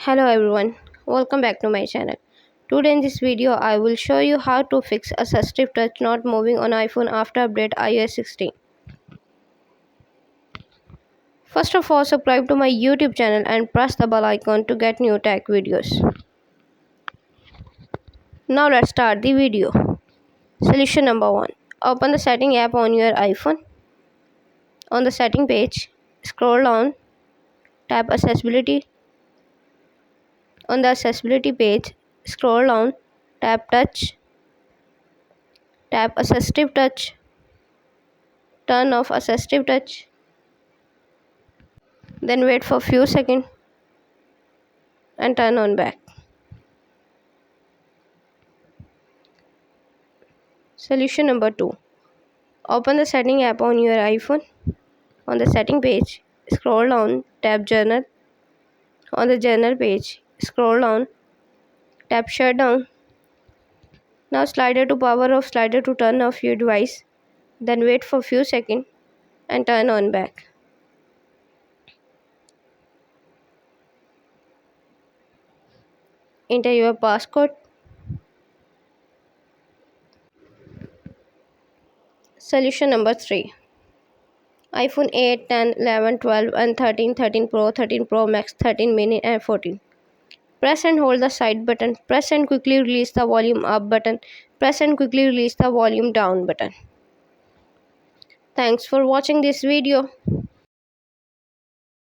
Hello everyone, welcome back to my channel. Today in this video I will show you how to fix Assistive touch not moving on iPhone after update iOS 16. First of all, subscribe to my YouTube channel and press the bell icon to get new tech videos. Now let's start the video. Solution number 1. Open the setting app on your iPhone. On the setting page, scroll down, tap accessibility. On the accessibility page, scroll down, tap touch, tap assistive touch, turn off assistive touch, then wait for few seconds and turn on back. Solution number 2. Open the setting app on your iPhone. On the setting page, scroll down, tap journal. On the journal page, scroll down, tap shutdown. Now slider to power off, slider to turn off your device, then wait for few seconds and turn on back. Enter your passcode. Solution number 3. iPhone 8, 10, 11, 12 and 13, 13 Pro, 13 Pro Max, 13 mini and 14. Press and hold the side button. Press and quickly release the volume up button. Press and quickly release the volume down button. Thanks for watching this video.